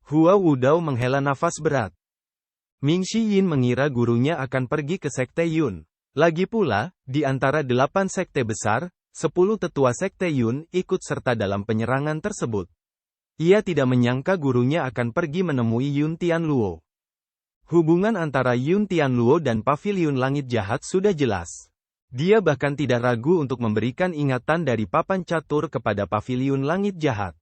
Hua Wudao menghela nafas berat. Ming Yin mengira gurunya akan pergi ke Sekte Yun. Lagi pula, di antara 8 sekte besar, 10 tetua Sekte Yun ikut serta dalam penyerangan tersebut. Ia tidak menyangka gurunya akan pergi menemui Yun Tianluo. Hubungan antara Yun Tianluo dan Paviliun Langit Jahat sudah jelas. Dia bahkan tidak ragu untuk memberikan ingatan dari papan catur kepada Paviliun Langit Jahat.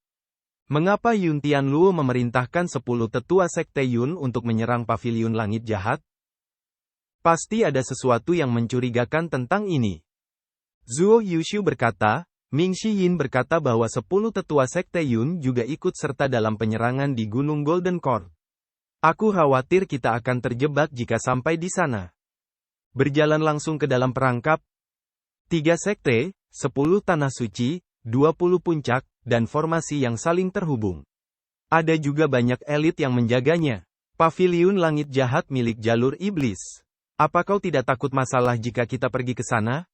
Mengapa Yun Tianluo memerintahkan 10 tetua Sekte Yun untuk menyerang Paviliun Langit Jahat? Pasti ada sesuatu yang mencurigakan tentang ini. Zuo Yushu berkata, Ming Yin berkata bahwa 10 tetua Sekte Yun juga ikut serta dalam penyerangan di Gunung Golden Court. Aku khawatir kita akan terjebak jika sampai di sana. Berjalan langsung ke dalam perangkap. 3 sekte, 10 tanah suci, 20 puncak, dan formasi yang saling terhubung. Ada juga banyak elit yang menjaganya. Paviliun Langit Jahat milik jalur iblis. Apa kau tidak takut masalah jika kita pergi ke sana?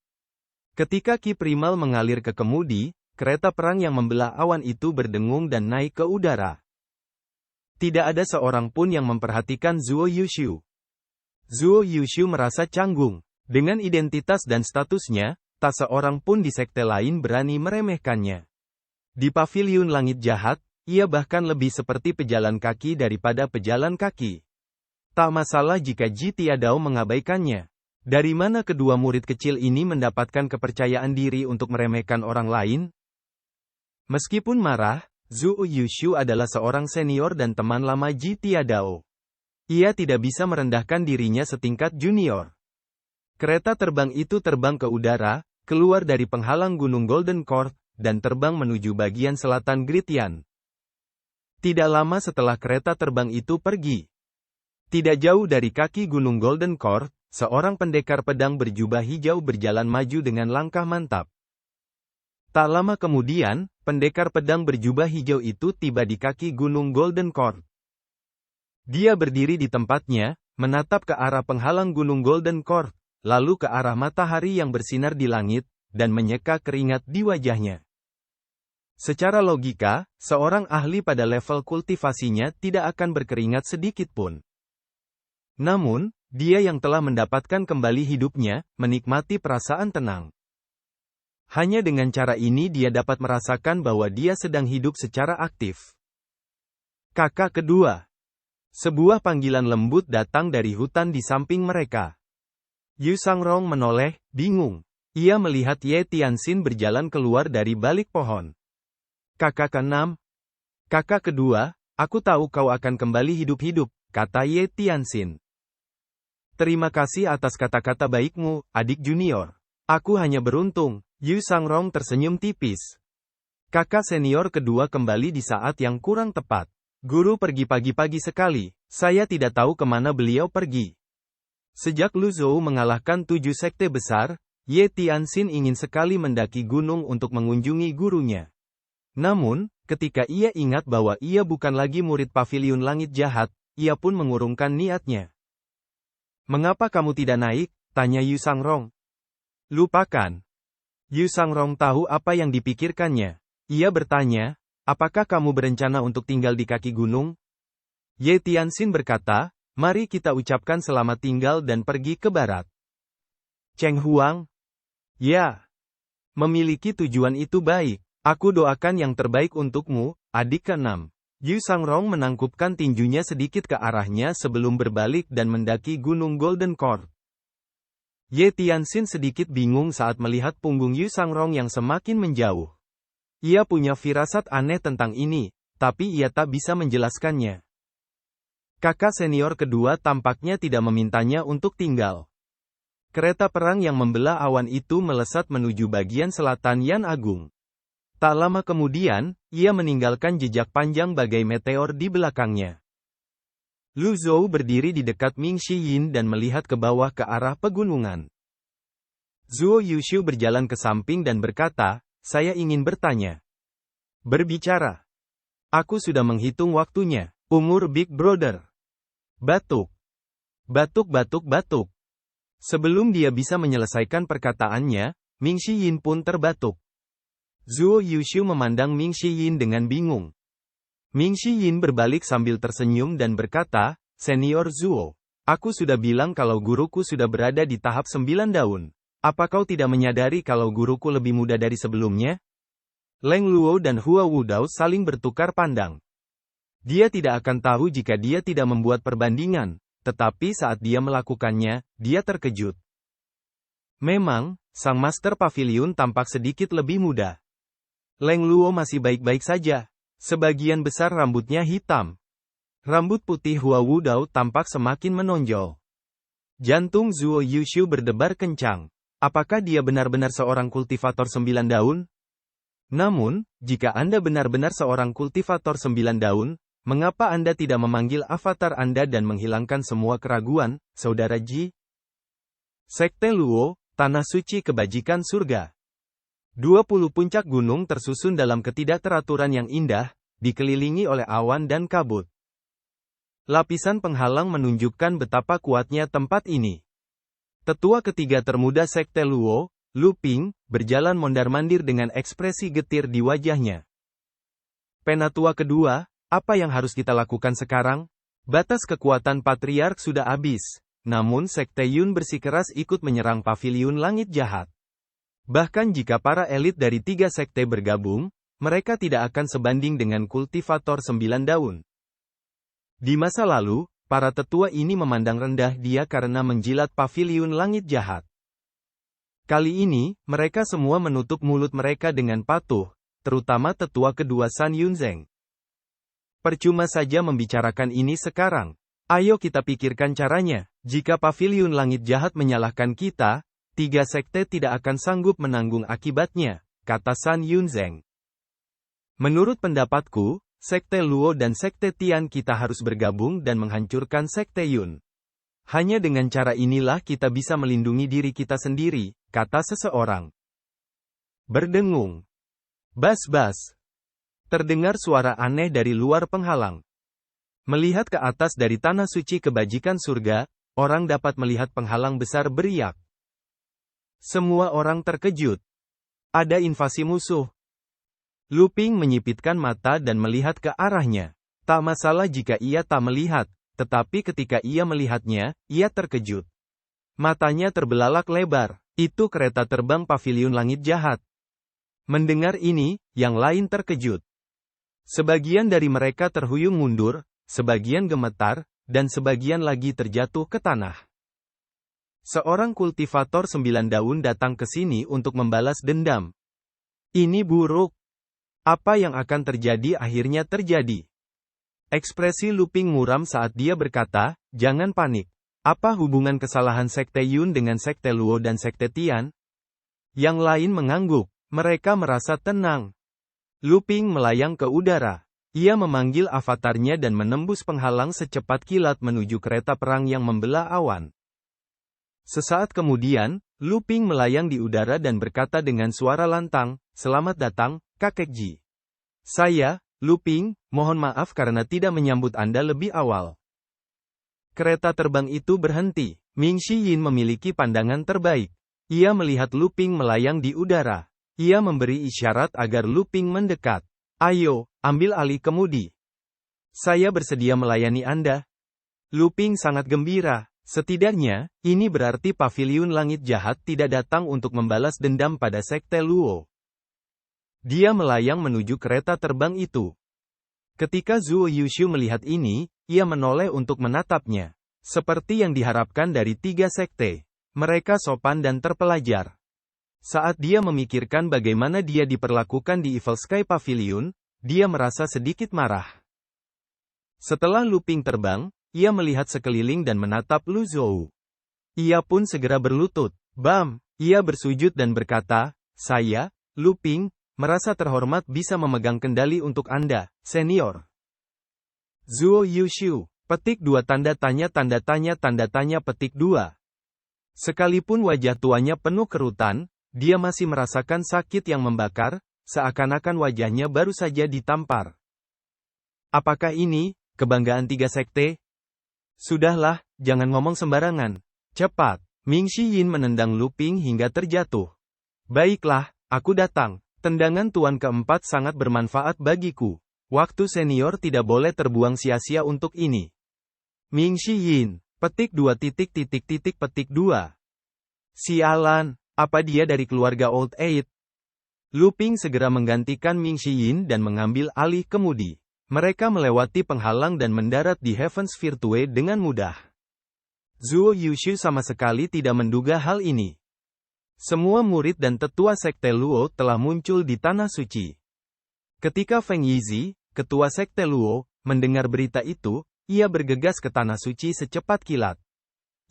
Ketika Ki Primal mengalir ke kemudi, kereta perang yang membelah awan itu berdengung dan naik ke udara. Tidak ada seorang pun yang memperhatikan Zuo Yushu. Zuo Yushu merasa canggung. Dengan identitas dan statusnya, tak seorang pun di sekte lain berani meremehkannya. Di Paviliun Langit Jahat, ia bahkan lebih seperti pejalan kaki daripada pejalan kaki. Tak masalah jika Ji Tiadao mengabaikannya. Dari mana kedua murid kecil ini mendapatkan kepercayaan diri untuk meremehkan orang lain? Meskipun marah, Zuo Yushu adalah seorang senior dan teman lama Ji Tiadao. Ia tidak bisa merendahkan dirinya setingkat junior. Kereta terbang itu terbang ke udara, keluar dari penghalang Gunung Golden Court, dan terbang menuju bagian selatan Gritian. Tidak lama setelah kereta terbang itu pergi. Tidak jauh dari kaki Gunung Golden Court, seorang pendekar pedang berjubah hijau berjalan maju dengan langkah mantap. Tak lama kemudian, pendekar pedang berjubah hijau itu tiba di kaki Gunung Golden Court. Dia berdiri di tempatnya, menatap ke arah penghalang Gunung Golden Court, lalu ke arah matahari yang bersinar di langit, dan menyeka keringat di wajahnya. Secara logika, seorang ahli pada level kultivasinya tidak akan berkeringat sedikit pun. Namun, dia yang telah mendapatkan kembali hidupnya, menikmati perasaan tenang. Hanya dengan cara ini dia dapat merasakan bahwa dia sedang hidup secara aktif. Kakak kedua. Sebuah panggilan lembut datang dari hutan di samping mereka. Yu Sangrong menoleh, bingung. Ia melihat Ye Tianxin berjalan keluar dari balik pohon. Kakak keenam. Kakak kedua, aku tahu kau akan kembali hidup-hidup, kata Ye Tianxin. Terima kasih atas kata-kata baikmu, adik junior. Aku hanya beruntung. Yu Sangrong tersenyum tipis. Kakak senior kedua kembali di saat yang kurang tepat. Guru pergi pagi-pagi sekali. Saya tidak tahu kemana beliau pergi. Sejak Lu Zhou mengalahkan 7 sekte besar, Ye Tianxin ingin sekali mendaki gunung untuk mengunjungi gurunya. Namun, ketika ia ingat bahwa ia bukan lagi murid Paviliun Langit Jahat, ia pun mengurungkan niatnya. Mengapa kamu tidak naik? Tanya Yu Sangrong. Lupakan. Yu Sangrong tahu apa yang dipikirkannya. Ia bertanya, apakah kamu berencana untuk tinggal di kaki gunung? Ye Tianxin berkata, mari kita ucapkan selamat tinggal dan pergi ke barat. Cheng Huang? Ya. Memiliki tujuan itu baik. Aku doakan yang terbaik untukmu, adik keenam. Yu Sangrong menangkupkan tinjunya sedikit ke arahnya sebelum berbalik dan mendaki Gunung Golden Court. Ye Tianxin sedikit bingung saat melihat punggung Yu Sangrong yang semakin menjauh. Ia punya firasat aneh tentang ini, tapi ia tak bisa menjelaskannya. Kakak senior kedua tampaknya tidak memintanya untuk tinggal. Kereta perang yang membelah awan itu melesat menuju bagian selatan Yan Agung. Tak lama kemudian, ia meninggalkan jejak panjang bagai meteor di belakangnya. Lu Zhou berdiri di dekat Ming Yin dan melihat ke bawah ke arah pegunungan. Zuo Yushu berjalan ke samping dan berkata, saya ingin bertanya. Berbicara. Aku sudah menghitung waktunya. Umur Big Brother. Batuk. Batuk. Sebelum dia bisa menyelesaikan perkataannya, Ming Yin pun terbatuk. Zuo Yushu memandang Ming Yin dengan bingung. Ming Yin berbalik sambil tersenyum dan berkata, Senior Zuo, aku sudah bilang kalau guruku sudah berada di tahap 9 daun. Apa kau tidak menyadari kalau guruku lebih muda dari sebelumnya? Leng Luo dan Hua Wudao saling bertukar pandang. Dia tidak akan tahu jika dia tidak membuat perbandingan, tetapi saat dia melakukannya, dia terkejut. Memang, sang Master Pavilion tampak sedikit lebih muda. Leng Luo masih baik-baik saja. Sebagian besar rambutnya hitam. Rambut putih Hua Wudao tampak semakin menonjol. Jantung Zuo Yushu berdebar kencang. Apakah dia benar-benar seorang kultivator 9 daun? Namun, jika Anda benar-benar seorang kultivator 9 daun, mengapa Anda tidak memanggil avatar Anda dan menghilangkan semua keraguan, Saudara Ji? Sekte Luo, Tanah Suci Kebajikan Surga. 20 puncak gunung tersusun dalam ketidakteraturan yang indah, dikelilingi oleh awan dan kabut. Lapisan penghalang menunjukkan betapa kuatnya tempat ini. Tetua ketiga termuda Sekte Luo, Lu Ping, berjalan mondar-mandir dengan ekspresi getir di wajahnya. Penatua kedua, apa yang harus kita lakukan sekarang? Batas kekuatan Patriark sudah habis, namun Sekte Yun bersikeras ikut menyerang Paviliun Langit Jahat. Bahkan jika para elit dari 3 sekte bergabung, mereka tidak akan sebanding dengan kultivator 9 daun. Di masa lalu, para tetua ini memandang rendah dia karena menjilat Paviliun Langit Jahat. Kali ini, mereka semua menutup mulut mereka dengan patuh, terutama tetua kedua San Yunzeng. Percuma saja membicarakan ini sekarang. Ayo kita pikirkan caranya. Jika Paviliun Langit Jahat menyalahkan kita, 3 sekte tidak akan sanggup menanggung akibatnya, kata San Yunzeng. Menurut pendapatku, Sekte Luo dan Sekte Tian kita harus bergabung dan menghancurkan Sekte Yun. Hanya dengan cara inilah kita bisa melindungi diri kita sendiri, kata seseorang. Berdengung. Bas-bas. Terdengar suara aneh dari luar penghalang. Melihat ke atas dari Tanah Suci Kebajikan Surga, orang dapat melihat penghalang besar beriak. Semua orang terkejut. Ada invasi musuh. Lu Ping menyipitkan mata dan melihat ke arahnya. Tak masalah jika ia tak melihat, tetapi ketika ia melihatnya, ia terkejut. Matanya terbelalak lebar. Itu kereta terbang Paviliun Langit Jahat. Mendengar ini, yang lain terkejut. Sebagian dari mereka terhuyung mundur, sebagian gemetar, dan sebagian lagi terjatuh ke tanah. Seorang kultivator 9 daun datang ke sini untuk membalas dendam. Ini buruk. Apa yang akan terjadi akhirnya terjadi. Ekspresi Lu Ping muram saat dia berkata, jangan panik. Apa hubungan kesalahan Sekte Yun dengan Sekte Luo dan Sekte Tian? Yang lain mengangguk. Mereka merasa tenang. Lu Ping melayang ke udara. Ia memanggil avatarnya dan menembus penghalang secepat kilat menuju kereta perang yang membelah awan. Sesaat kemudian, Lu Ping melayang di udara dan berkata dengan suara lantang, selamat datang, Kakek Ji. Saya, Lu Ping, mohon maaf karena tidak menyambut Anda lebih awal. Kereta terbang itu berhenti. Ming Yin memiliki pandangan terbaik. Ia melihat Lu Ping melayang di udara. Ia memberi isyarat agar Lu Ping mendekat. Ayo, ambil alih kemudi. Saya bersedia melayani Anda. Lu Ping sangat gembira. Setidaknya, ini berarti Paviliun Langit Jahat tidak datang untuk membalas dendam pada Sekte Luo. Dia melayang menuju kereta terbang itu. Ketika Zuo Yushu melihat ini, ia menoleh untuk menatapnya. Seperti yang diharapkan dari 3 sekte. Mereka sopan dan terpelajar. Saat dia memikirkan bagaimana dia diperlakukan di Evil Sky Pavilion, dia merasa sedikit marah. Setelah Lu Ping terbang, ia melihat sekeliling dan menatap Lu Zhou. Ia pun segera berlutut. Bam! Ia bersujud dan berkata, saya, Lu Ping, merasa terhormat bisa memegang kendali untuk Anda, senior. Zuo Yushu. Petik 2 tanda tanya petik 2. Sekalipun wajah tuanya penuh kerutan, dia masih merasakan sakit yang membakar, seakan-akan wajahnya baru saja ditampar. Apakah ini kebanggaan 3 sekte? Sudahlah, jangan ngomong sembarangan. Cepat. Ming Yin menendang Lu Ping hingga terjatuh. Baiklah, aku datang. Tendangan tuan keempat sangat bermanfaat bagiku. Waktu senior tidak boleh terbuang sia-sia untuk ini. Ming Yin, petik 2. Sialan, apa dia dari keluarga Old Eight? Lu Ping segera menggantikan Ming Yin dan mengambil alih kemudi. Mereka melewati penghalang dan mendarat di Heaven's Virtue dengan mudah. Zuo Yushu sama sekali tidak menduga hal ini. Semua murid dan tetua sekte Luo telah muncul di Tanah Suci. Ketika Feng Yizi, ketua sekte Luo, mendengar berita itu, ia bergegas ke Tanah Suci secepat kilat.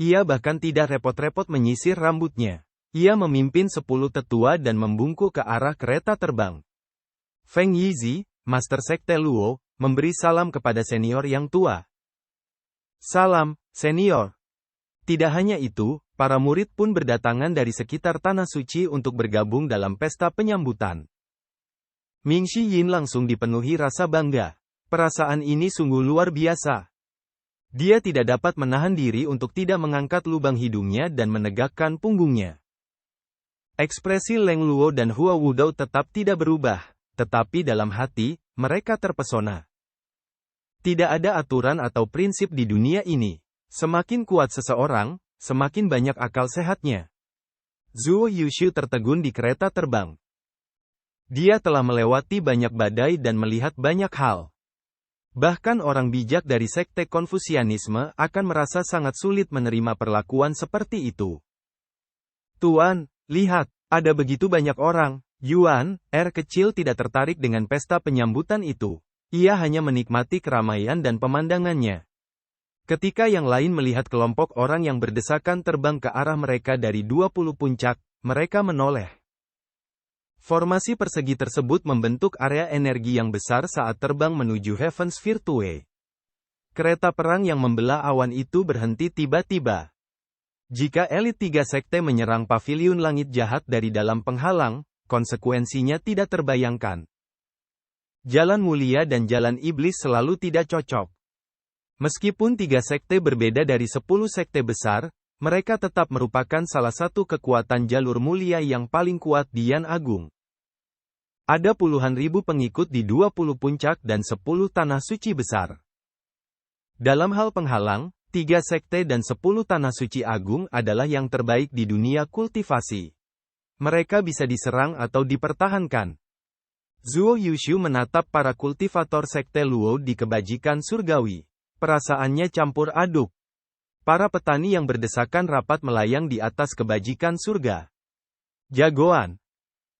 Ia bahkan tidak repot-repot menyisir rambutnya. Ia memimpin 10 tetua dan membungkuk ke arah kereta terbang. Feng Yizi, Master Sekte Luo, memberi salam kepada senior yang tua. Salam, senior. Tidak hanya itu, para murid pun berdatangan dari sekitar Tanah Suci untuk bergabung dalam pesta penyambutan. Ming Yin langsung dipenuhi rasa bangga. Perasaan ini sungguh luar biasa. Dia tidak dapat menahan diri untuk tidak mengangkat lubang hidungnya dan menegakkan punggungnya. Ekspresi Leng Luo dan Hua Wudou tetap tidak berubah, tetapi dalam hati, mereka terpesona. Tidak ada aturan atau prinsip di dunia ini. Semakin kuat seseorang, semakin banyak akal sehatnya. Zuo Yushu tertegun di kereta terbang. Dia telah melewati banyak badai dan melihat banyak hal. Bahkan orang bijak dari sekte Konfusianisme akan merasa sangat sulit menerima perlakuan seperti itu. Tuan, lihat, ada begitu banyak orang. Yuan, kecil tidak tertarik dengan pesta penyambutan itu. Ia hanya menikmati keramaian dan pemandangannya. Ketika yang lain melihat kelompok orang yang berdesakan terbang ke arah mereka dari 20 puncak, mereka menoleh. Formasi persegi tersebut membentuk area energi yang besar saat terbang menuju Heaven's Virtue. Kereta perang yang membelah awan itu berhenti tiba-tiba. Jika elit 3 sekte menyerang paviliun langit jahat dari dalam penghalang, konsekuensinya tidak terbayangkan. Jalan mulia dan jalan iblis selalu tidak cocok. Meskipun 3 sekte berbeda dari 10 sekte besar, mereka tetap merupakan salah satu kekuatan jalur mulia yang paling kuat di Yan Agung. Ada puluhan ribu pengikut di 20 puncak dan 10 tanah suci besar. Dalam hal penghalang, 3 sekte dan 10 tanah suci agung adalah yang terbaik di dunia kultivasi. Mereka bisa diserang atau dipertahankan. Zuo Yushu menatap para kultivator sekte Luo di kebajikan surgawi. Perasaannya campur aduk. Para petani yang berdesakan rapat melayang di atas kebajikan surga. Jagoan.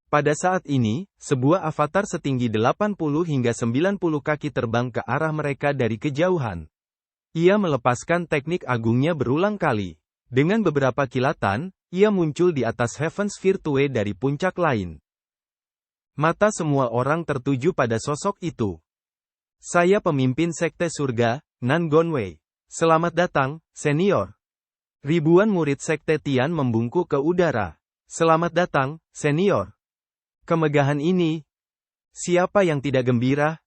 Pada saat ini, sebuah avatar setinggi 80 hingga 90 kaki terbang ke arah mereka dari kejauhan. Ia melepaskan teknik agungnya berulang kali. Dengan beberapa kilatan, ia muncul di atas Heaven's Virtue dari puncak lain. Mata semua orang tertuju pada sosok itu. Saya pemimpin sekte surga, Nan Gonwei. Selamat datang, senior. Ribuan murid sekte Tian membungkuk ke udara. Selamat datang, senior. Kemegahan ini. Siapa yang tidak gembira?